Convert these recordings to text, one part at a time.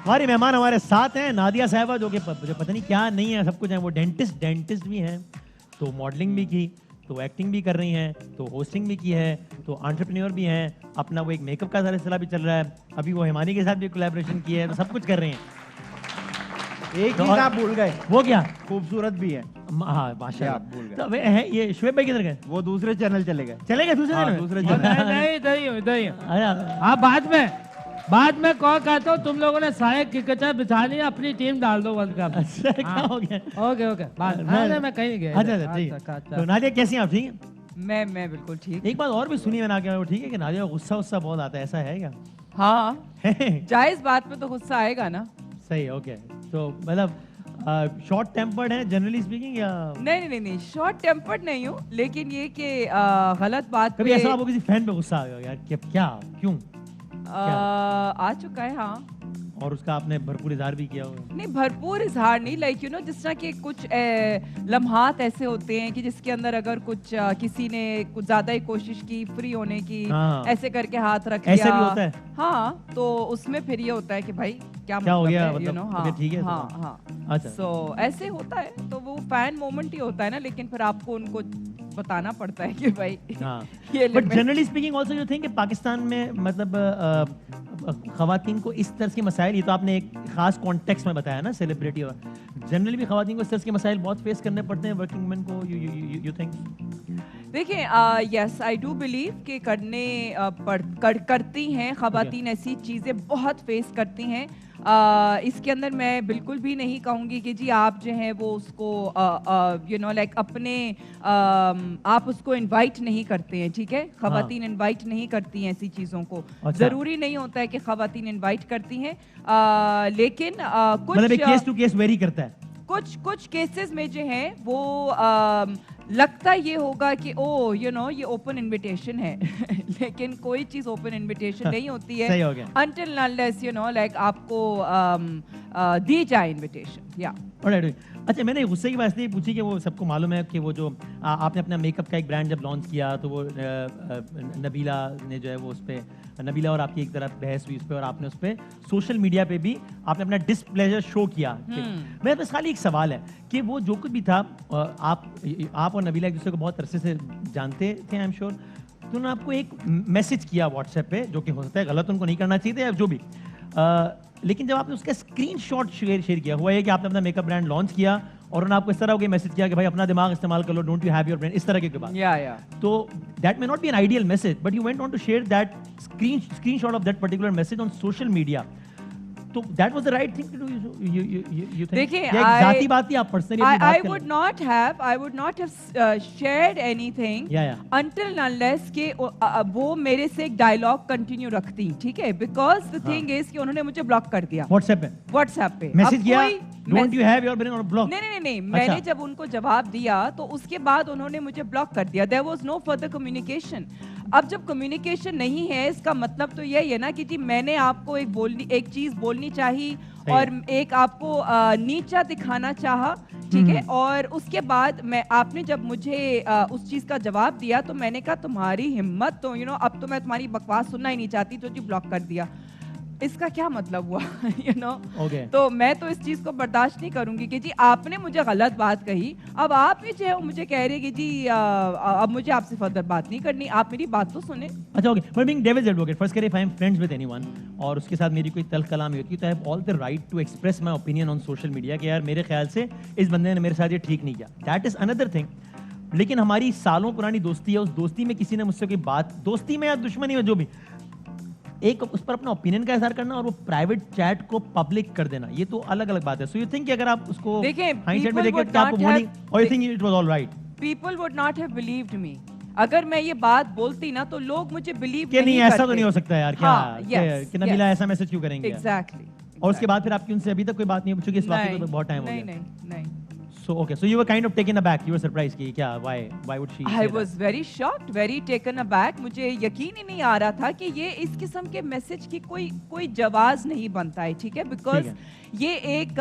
हमारे मेहमान हमारे साथ हैं नादिया साहिबा, जो कि पता नहीं क्या नहीं है, सब कुछ है। वो डेंटिस्ट भी हैं, तो मॉडलिंग भी की, तो एक्टिंग भी कर रही हैं, तो होस्टिंग भी की है, तो एंटरप्रेन्योर भी हैं, अपना वो एक मेकअप का सिलसिला भी चल रहा है, अभी वो हिमानी के साथ भी कोलैबोरेशन की है, तो सब कुछ कर रही हैं। एक चीज आप भूल गए, वो क्या? खूबसूरत भी है। हाँ माशाल्लाह, भूल गए। तो है ये शुएब भाई किधर गए? वो दूसरे चैनल चले गए। चले गए दूसरे चैनल? दूसरे नहीं इधर ही हाँ, बाद में कॉल करता हूँ। तुम लोगों ने सारे क्रिकेटर बिछा लिया, अपनी टीम डाल दो वर्ल्ड कप। अच्छा क्या हो गया? ओके मैं कहीं नहीं गया। अच्छा ठीक है। तो नादिया कैसी हैं आप? ठीक है? मैं बिल्कुल ठीक। एक बात और भी सुनी मैंने आगे, वो ठीक है कि नादिया गुस्सा बहुत आता है, ऐसा है क्या? हाँ जायज बात पे तो गुस्सा आएगा ना। सही, ओके। तो मतलब शॉर्ट टेम्पर्ड है जनरली स्पीकिंग या? नहीं शॉर्ट टेम्पर्ड नहीं हूँ, लेकिन ये कि गलत बात कभी पे ऐसा आपको किसी फैन पे गुस्सा आ गया यार, क्या क्यों? आ चुका है हाँ। और उसका आपने भरपूर इजहार भी किया होगा? नहीं भरपूर इजहार नहीं, लाइक यू नो जिस तरह के कुछ लम्हात ऐसे होते हैं कि जिसके अंदर अगर कुछ किसी ने कुछ ज्यादा ही कोशिश की फ्री होने की, ऐसे करके हाथ रख ऐसे लिया, भी होता है? हाँ, तो उसमें फिर ये होता है कि भाई क्या हो गया, मतलब, मतलब हाँ ठीक है। हाँ अच्छा, सो ऐसे होता है, तो वो फैन मोमेंट ही होता है ना, लेकिन फिर आपको उनको बताना पड़ता है कि भाई ये but generally speaking also you think कि पाकिस्तान में मतलब खवातीन को इस तरह के मसाइल, ये तो आपने एक खास कॉन्टेक्स्ट में बताया ना सेलिब्रिटी, और जनरली भी खवातीन को इस तरह के मसाइल बहुत फेस करने पड़ते हैं वर्किंग वुमेन को, यू थिंक? देखिए यस आई डू बिलीव कि करती हैं खवातीन, ऐसी चीज़ें बहुत फेस करती हैं। इसके अंदर मैं बिल्कुल भी नहीं कहूँगी कि जी आप जो हैं वो उसको यू नो लाइक अपने आप उसको इनवाइट नहीं करते हैं, ठीक है? खवातीन इनवाइट नहीं करती हैं ऐसी चीज़ों को। अच्छा। ज़रूरी नहीं होता है कि खवातीन इनवाइट करती हैं, लेकिन कुछ मतलब केस टू केस वेरी करता है। कुछ केसेस में जो है वो लगता ये होगा कि ओ यू नो ये ओपन इनविटेशन है लेकिन कोई चीज ओपन इनविटेशन नहीं होती है। सही हो गया। Until unless you know like आपको दी जाए इनविटेशन। या अच्छा, मैंने गुस्से की बात इसलिए पूछी कि वो सबको मालूम है कि वो जो आपने अपना मेकअप का एक ब्रांड जब लॉन्च किया, तो वो नबीला ने जो है वो उस पर, नबीला और आपकी एक तरह बहस हुई उस पर, और आपने उस पर सोशल मीडिया पे भी आपने अपना डिस्प्लेजर शो किया। मेरे पास खाली एक सवाल है कि वो जो कुछ भी था, आप और नबीला एक दूसरे को बहुत अरसे से जानते थे, आई एम श्योर, तो उन्होंने आपको एक मैसेज किया व्हाट्सएप पे, जो कि हो सकता है गलत, उनको नहीं करना चाहिए था या जो भी, लेकिन जब आपने उसका स्क्रीनशॉट शेयर किया, हुआ है कि आपने अपना मेकअप ब्रांड लॉन्च किया और उन्होंने आपको इस तरह का मैसेज किया कि भाई अपना दिमाग इस्तेमाल कर लो, don't you have your brain, इस तरह के बात। या तो that may not be an ideal message, but you went on to share that screenshot of that particular message on social media. तो that was the right thing to do, you think? देखिए, जाती बात थी, आप personally I would not have shared anything until unless कि वो मेरे से एक डायलॉग कंटिन्यू रखती, ठीक है? Because the thing is कि उन्होंने मुझे ब्लॉक कर दिया व्हाट्सएप पे मैसेज किया, don't you have your brain on block. नहीं मैंने जब उनको जवाब दिया तो उसके बाद उन्होंने मुझे ब्लॉक कर दिया। There was no further communication. अब जब कम्युनिकेशन नहीं है, इसका मतलब तो यही है ना कि जी मैंने आपको एक चीज बोलनी चाहिए और एक आपको नीचा दिखाना चाहा, ठीक है? और उसके बाद आपने जब मुझे उस चीज का जवाब दिया तो मैंने कहा तुम्हारी हिम्मत, तो यू नो अब तो मैं तुम्हारी बकवास सुनना ही नहीं चाहती, तो जी ब्लॉक कर दिया। इसका क्या मतलब हुआ? यू नो तो मैं तो इस चीज को बर्दाश्त नहीं करूंगी कि जी आपने मुझे गलत बात कही, अब आप ही जो है मुझे कह रहे कि जी अब मुझे आपसे फर्दर बात नहीं करनी, आप मेरी बात तो सुने। अच्छा okay, but being devil's advocate, first करें, if I am friends with anyone और उसके साथ मेरी कोई तल्ख कलामी होती है, तो I have all the right to express my opinion on social media कि यार मेरे ख्याल से इस बंदे ने मेरे साथ ये ठीक नहीं किया, दैट इज अनदर थिंग। लेकिन हमारी सालों पुरानी दोस्ती है, उस दोस्ती में किसी ने मुझसे कोई बात, दोस्ती में या दुश्मनी में जो भी, एक उस पर अपना ओपिनियन का इज़हार करना और वो प्राइवेट चैट को पब्लिक कर देना, ये तो अलग अलग बात है। सो यू थिंक कि अगर आप उसको हाइंडसाइट में देखें तो आपको वार्निंग, और you think it was all right? People would not have believed me. अगर मैं ये बात बोलती ना तो लोग मुझे बिलीव नहीं ऐसा तो नहीं हो सकता यार, क्या कि नबीला ऐसा मैसेज क्यों करेंगे? एग्जैक्टली। और उसके बाद फिर आपकी उनसे अभी तक कोई बात नहीं, क्योंकि इस बात में बहुत टाइम हो गया। नहीं। So okay, so you were kind of taken aback. You were surprised कि क्या, why would she? I was very shocked, very taken aback. मुझे यकीन ही नहीं आ रहा था कि ये इस किस्म के मैसेज की कोई जवाब नहीं बनता है, ठीक है? बिकॉज ये एक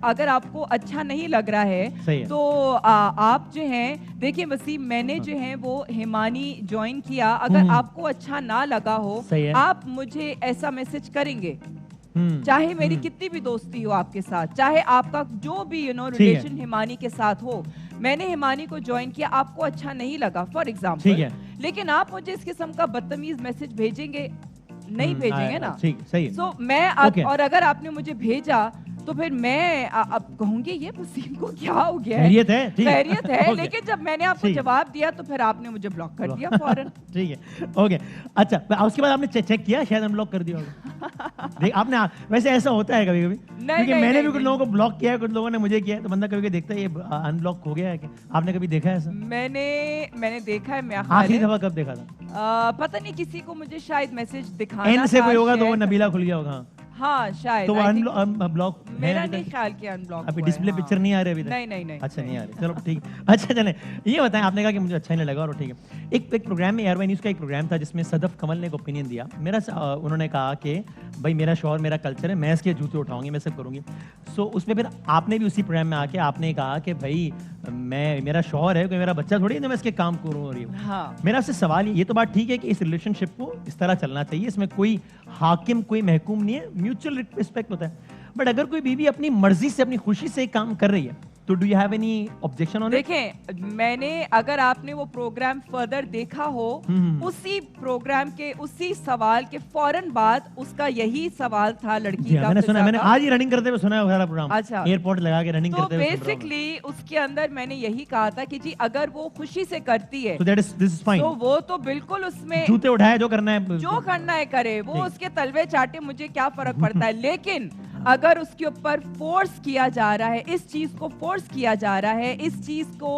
अगर आपको अच्छा नहीं लग रहा है तो आप जो हैं, देखिए वसीम, मैंने जो है वो हिमानी ज्वाइन किया, अगर आपको अच्छा ना लगा हो आप मुझे ऐसा मैसेज करेंगे? चाहे मेरी कितनी भी दोस्ती हो आपके साथ, चाहे आपका जो भी ठीक है। रिलेशन हिमानी के साथ हो, मैंने हिमानी को ज्वाइन किया, आपको अच्छा नहीं लगा फॉर ठीक एग्जाम्पल, है। लेकिन आप मुझे इस किस्म का बदतमीज मैसेज भेजेंगे नहीं भेजेंगे ना। ठीक, सही है। सो मैं Okay. और अगर आपने मुझे भेजा तो फिर मैं अब कहूंगी ये वसीम को क्या हो गया है, खैरियत है, ठीक है। खैरियत है, Okay. लेकिन जब मैंने आपको ठीक है। जवाब दिया तो फिर आपने मुझे ब्लॉक कर दिया फौरन। ठीक है, ओके। अच्छा, उसके बाद आपने चेक किया, शायद अनब्लॉक कर दिया होगा। देख आपने, वैसे ऐसा होता है कभी कभी, क्योंकि नहीं, मैंने नहीं, भी कुछ नहीं। लोगों को ब्लॉक किया है, कुछ लोगों ने मुझे किया है, तो बंदा कभी कभी देखता है ये अनब्लॉक हो गया है कि आपने कभी देखा है ऐसा? मैंने देखा है, मैं आखिरी दफा कब देखा था? पता नहीं, किसी को मुझे शायद मैसेज दिखाना एन से था, कोई होगा तो वो share नबीला खुल गया होगा। हाँ शायद, तो वो I think अनब्लॉक मेरा नहीं ख्याल कि अनब्लॉक अभी हुआ है, डिस्प्ले हाँ। पिक्चर नहीं आ रही अभी तक? नहीं अच्छा, नहीं आ रही, चलो ठीक है। अच्छा चलें, ये बताएं, आपने कहा कि मुझे अच्छा नहीं लगा, और ठीक है। एक प्रोग्राम में, एयरवाई न्यूज़ का एक प्रोग्राम था जिसमें सदफ कमल ने एक ओपिनियन दिया। उन्होंने कहा कि भाई मेरा शौहर मेरा कल्चर है, मैं इसके जूते उठाऊंगी, मैं सब करूंगी। सो उसमें फिर आपने भी उसी प्रोग्राम में आके आपने कहा कि भाई मेरा शौहर है, कोई मेरा बच्चा थोड़ी है तो मैं इसके काम करूँ। और हाँ। मेरा आपसे सवाल ये तो बात ठीक है कि इस रिलेशनशिप को इस तरह चलना चाहिए, इसमें कोई हाकिम कोई महकूम नहीं है, म्यूचुअल रिस्पेक्ट होता है। बट अगर कोई बीवी अपनी मर्जी से अपनी खुशी से काम कर रही है तो do you have any objection on it? देखें, मैंने, अगर आपने वो प्रोग्राम फर्दर देखा हो, उसी प्रोग्राम के उसी सवाल के फौरन बाद उसका यही सवाल था लड़की का। मैंने सुना, फिजा मैंने का। आज ही रनिंग करते हुए सुना है सारा प्रोग्राम। अच्छा। एयरपोर्ट लगा के रनिंग तो करते हुए सुन रहा हूं मैं। बेसिकली उसके अंदर मैंने यही कहा था कि जी अगर वो खुशी से करती है So that is, this is fine. तो वो तो बिल्कुल उसमें जूते उठाए, जो करना है जो करना है करे, वो ठीक। उसके तलवे चाटे, मुझे क्या फर्क पड़ता है। लेकिन अगर उसके ऊपर फोर्स किया जा रहा है, इस चीज को फोर्स किया जा रहा है, इस चीज को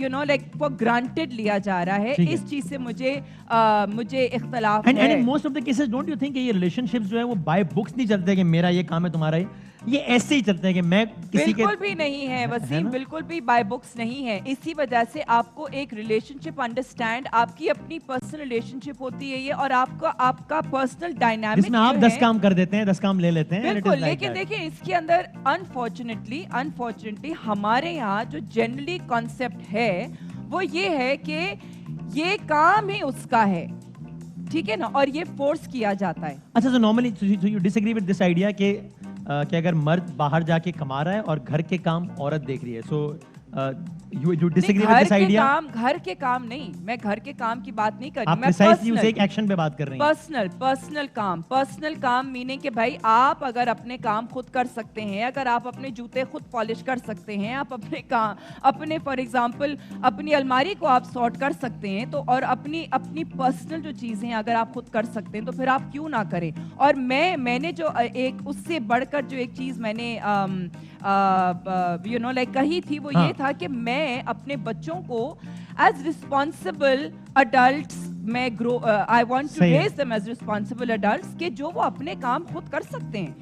you know like for granted लिया जा रहा है, ठीक है। इस चीज से मुझे इख्तलाफ एंड है। In most of the cases don't you think ये रिलेशनशिप्स जो है वो बाय बुक्स नहीं चलते कि मेरा ये काम है तुम्हारा ये ऐसे ही चलते हैं कि मैं किसी के बिल्कुल भी नहीं है वसीम, ना? बिल्कुल भी बाय बुक्स नहीं है। इसी वजह से आपको एक रिलेशनशिप अंडरस्टैंड, आपकी अपनी पर्सनल रिलेशनशिप होती है ये, और आपका पर्सनल डायनामिक जिसमें आप 10 काम कर देते हैं, 10 काम ले लेते हैं। and it is बिल्कुल। like लेकिन that. देखिए इसके अंदर अनफॉर्चुनेटली हमारे यहाँ जो जनरली कॉन्सेप्ट है वो ये है कि ये काम ही उसका है, ठीक है ना, और ये फोर्स किया जाता है। अच्छा, तो normally you disagree with this idea कि अगर मर्द बाहर जाके कमा रहा है और घर के काम औरत देख रही है, so you disagree with this idea? घर के काम नहीं, मैं घर के काम की बात नहीं कर रही, आप मैं प्रिसाइसली उस एक एक्शन पे बात कर रही हैं। पर्सनल काम मीनिंग कि भाई आप अगर अपने काम खुद कर सकते हैं, अगर आप अपने जूते खुद पॉलिश कर सकते हैं, आप अपने फॉर एग्जांपल अपनी अलमारी को आप सॉर्ट कर सकते हैं, तो और अपनी पर्सनल जो चीजें हैं अगर आप खुद कर सकते हैं तो फिर आप क्यों ना करें। और मैंने जो एक उससे बढ़कर जो एक चीज मैंने यू नो लाइक कही थी वो हाँ। ये था कि मैं अपने बच्चों को एज रिस्पॉन्सिबल अडल्ट मैं आई वांट टू सही है। Raise them as responsible adults कि जो वो अपने काम खुद कर सकते हैं,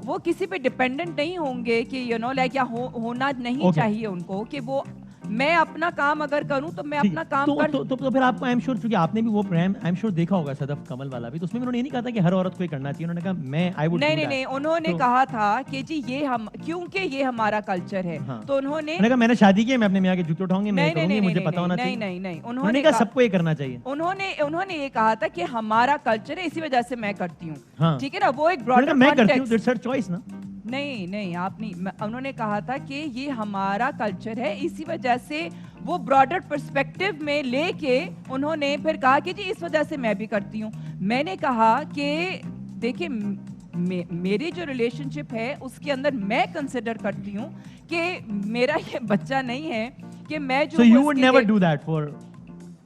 वो किसी पे डिपेंडेंट नहीं होंगे कि यू नो लाइक या होना नहीं Okay. चाहिए उनको कि वो मैं अपना काम अगर करूं तो मैं अपना काम तो, कर तो फिर आपको आई एम श्योर, क्योंकि आपने भी वो प्रोग्राम आई एम श्योर देखा होगा सदफ कमल वाला भी, तो उसमें उन्होंने ये नहीं कहा था कि हर औरत को ये करना चाहिए। उन्होंने कहा मैं आई वुड नहीं, उन्होंने तो- कहा था कि जी ये हम क्योंकि ये हमारा कल्चर है, हाँ। तो उन्होंने मैंने कहा मैंने शादी की है, मैं अपने मियां के जूते उठाऊंगी, मैं नहीं, करूंगी, नहीं, मुझे नहीं, पता होना नहीं, चाहिए। नहीं, उन्होंने कहा सबको ये करना चाहिए। उन्होंने ये कहा था कि हमारा कल्चर है, इसी वजह से मैं करती हूँ, हाँ। ठीक है ना, वो एक उन्होंने ब्रॉडर कहा मैं करती हूँ, कॉन्टेक्स्ट। दैट्स हर चॉइस ना। नहीं आप नहीं, उन्होंने कहा था कि ये हमारा कल्चर है, इसी वजह से वो ब्रॉडर पर्सपेक्टिव में लेके उन्होंने फिर कहा कि जी इस वजह से मैं भी करती हूँ। मैंने कहा कि देखिए मेरी जो रिलेशनशिप है उसके अंदर मैं कंसिडर करती हूँ कि मेरा ये बच्चा नहीं है कि मैं जो So you would never do that for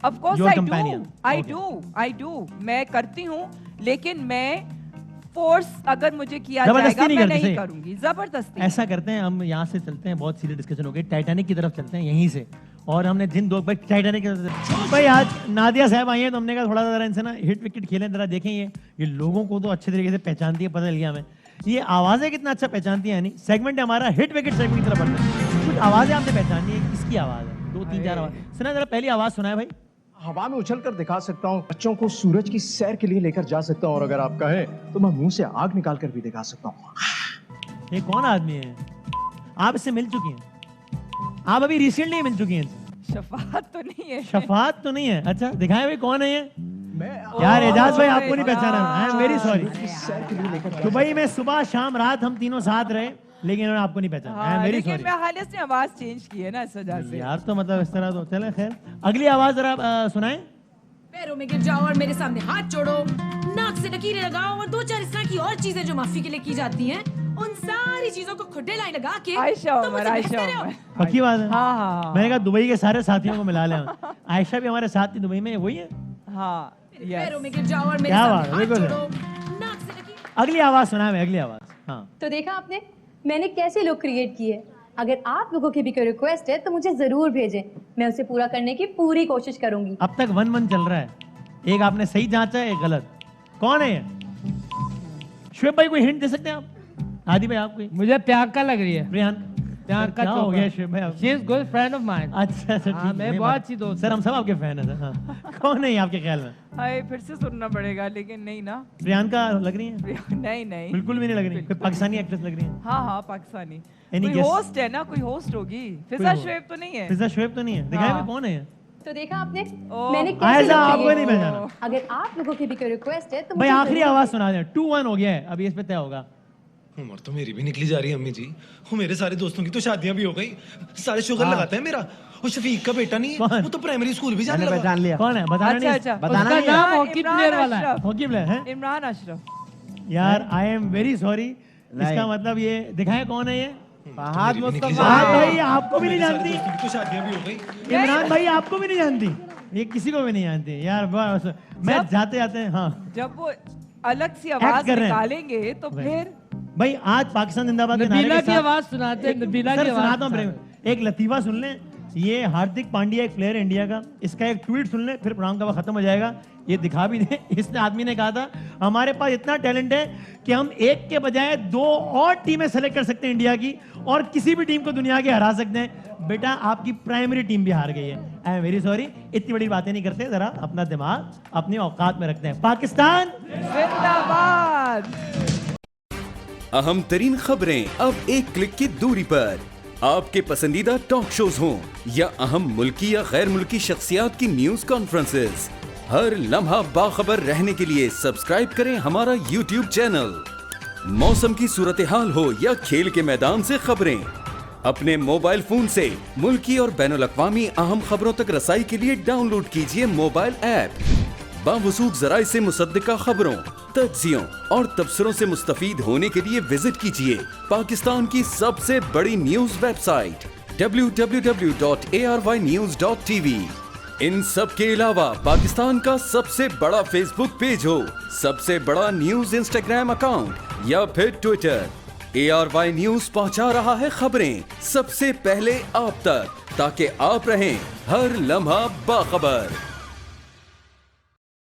Of course your I companion. do, I do, मैं करती हूँ, लेकिन मैं फोर्स अगर मुझे किया जबरदस्ती जाएगा नहीं मैं करते, नहीं सही। करूंगी, जबरदस्ती। ऐसा करते हैं हम, यहाँ से चलते हैं, बहुत सीरियस डिस्कशन हो गई, टाइटैनिक की तरफ चलते हैं यहीं से, और हमने जिन दो टाइटैनिक की तरफ, भाई आज नादिया साहब आई है तो हमने कहा थोड़ा सा इनसे ना हिट विकेट खेलें, जरा देखें ये लोगों को तो अच्छे तरीके से पहचानती है, पता चल गया हमें ये आवाजें कितना अच्छा पहचानती है। यानी सेगमेंट है हमारा हिट विकेट सेगमेंट की तरफ बढ़ते हैं। कुछ आवाजें आपने पहचानी है, किसकी आवाज है? 2-3-4 आवाज सुना, जरा पहली आवाज सुनाए भाई। हवा में उछल कर दिखा सकता हूँ, बच्चों को सूरज की सैर के लिए लेकर जा सकता हूँ, और अगर आप कहें तो मैं मुंह से आग निकाल कर भी दिखा सकता हूँ। ये कौन आदमी है? आप इससे मिल चुकी हैं? आप अभी रिसेंटली मिल चुकी हैं इनसे? शफात तो नहीं है। शफात तो नहीं है? अच्छा दिखाएं भाई कौन है ये? मैं यार एजाज भाई आपको नहीं पहचाना, आई एम वेरी सॉरी। सैर के लिए लेकर दुबई में सुबह शाम रात हम तीनों साथ रहे, लेकिन उन्होंने आपको नहीं पहचाना, आई एम हाँ, वेरी लेकिन सॉरी। मैं हालिस ने आवाज चेंज की है ना इस वजह से। यार तो मतलब इस तरह तो चले, खैर अगली आवाज जरा सुनाएं। पैरों में गिर जाओ और मेरे सामने हाथ जोड़ो, नाक से लकीरें लगाओ और दो चार इस तरह की और चीजें जो माफी के लिए की जाती हैं, उन सारी चीजों को खुड्डे लाइन लगा के आयशा तुम उमर, मुझसे बहस आयशा कर रहे हो। उमर। पक्की बात है। हाँ हाँ मैंने कहा दुबई के सारे साथियों को मिला लें। आयशा भी हमारे साथ थी दुबई में, वही है। हाँ पैरों में गिर जाओ और मेरे क्या सामने बात है, हाथ बिल्कुल है। जोड़ो, नाक से लकीरें। अगली आवाज सुना मैं, अगली आवाज। हाँ तो देखा आपने मैंने कैसे लुक क्रिएट की है। अगर आप लोगों की भी कोई रिक्वेस्ट है तो मुझे जरूर भेजें, मैं उसे पूरा करने की पूरी कोशिश करूंगी। अब तक 1-1 चल रहा है, एक आपने सही जांचा है, एक गलत। कौन है ये? शुएब भाई कोई हिंट दे सकते हैं आप? आदि भाई आप कोई? मुझे प्रियंका लग रही है। प्रियंका क्या हो गया शुएब भाई आपको? She is good friend of mine. अच्छा अच्छा हाँ, ठीक है, मैं नहीं बहुत बात- अच्छी दोस्त सर हम सब आपके फैन हैं सर। हाँ। कौन है ये आपके ख्याल में? हाय फिर से सुनना पड़ेगा लेकिन नहीं ना। प्रियंका लग रही है? नहीं नहीं बिल्कुल भी नहीं लग रही। कोई पाकिस्तानी एक्ट्रेस लग रही है? हाँ हाँ पाकिस्तानी Any कोई guess? होस्ट है ना, कोई होस्ट होगी। फिजा host? शुएब तो नहीं है। फिजा शुएब तो नहीं है? दिखाए हाँ। हुए कौन है ये? तो देखा आपने ओ, मैंने कैसे आयशा look आपको create नहीं की है। पहचाना। अगर आप लोगों की भी कोई रिक्वेस्ट है तो भाई मुझे आखिरी जरूर आवाज सुना दें। 2-1 हो गया है, अभी इस पे तय होगा। उम्र तो मेरी भी निकली जा रही है अम्मी जी। वो मेरे सारे दोस्तों की तो शादियां भी हो गई, सारे शुगर लगाते हैं मेरा। वो शफीक का बेटा नहीं कौन? है, वो तो प्राइमरी स्कूल भी जाने मैंने लगा। पहचान लिया। कौन है बताना अच्छा नहीं? अच्छा बताना उसका नहीं है। नाम हॉकी इमरान प्लेयर वाला है। अशरफ। हॉकी प्लेयर है इमरान अशरफ। यार। आई एम वेरी सॉरी, नहीं। इसका मतलब ये दिखाए कौन है ये? फहद मेरी भी निकली मुस्तफा। जा रही है। भाई आपको भी नहीं मेरे सारे जानती? दोस्तों की तो शादियां भी हो गई। इमरान भाई आपको भी नहीं जानती? ये किसी को भी नहीं जानती यार। बस मैं जाते जाते हाँ जब वो अलग सी आवाज कर रहे हैं। निकालेंगे तो फिर भाई आज पाकिस्तान जिंदाबाद के नारे नबीला के की साथ- आवाज सुनाते हैं, नबीला सर की आवाज सुनाता हूँ प्रेम। एक लतीफा सुन लें। ये हार्दिक पांड्या एक प्लेयर है इंडिया का, इसका एक ट्वीट सुन लें, फिर प्रोग्राम का वक्त खत्म हो जाएगा। ये दिखा भी दें। इस आदमी ने कहा था हमारे पास इतना टैलेंट है कि हम एक के बजाय 2 और टीमें सेलेक्ट कर सकते हैं इंडिया की, और किसी भी टीम को दुनिया के हरा सकते हैं। बेटा आपकी प्राइमरी टीम भी हार गई है। आई एम वेरी सॉरी, इतनी बड़ी बातें नहीं करते, जरा अपना दिमाग अपनी औकात में रखते हैं। पाकिस्तान जिंदाबाद। अहम तरीन खबरें अब एक क्लिक की दूरी पर। आपके पसंदीदा टॉक शोज हों या अहम मुल्की या गैर मुल्की शख्सियात की न्यूज कॉन्फ्रेंसेस, हर लम्हा बाखबर रहने के लिए सब्सक्राइब करें हमारा YouTube चैनल। मौसम की सूरत हाल हो या खेल के मैदान से खबरें, अपने मोबाइल फोन से मुल्की और बैनुल-अक़वामी अहम खबरों तक रसाई के लिए डाउनलोड कीजिए मोबाइल ऐप। बावसूख ज़राए से मुसद्दिका खबरों, तज्ज़ियों और तबसरों से मुस्तफीद होने के लिए विजिट कीजिए पाकिस्तान की सबसे बड़ी न्यूज वेबसाइट www.arYnews.tv। इन सब के अलावा पाकिस्तान का सबसे बड़ा फेसबुक पेज हो, सबसे बड़ा न्यूज इंस्टाग्राम अकाउंट या फिर ट्विटर, ARY न्यूज पहुंचा रहा है खबरें सबसे पहले आप तक, ताकि आप रहें हर लम्हा बाखबर।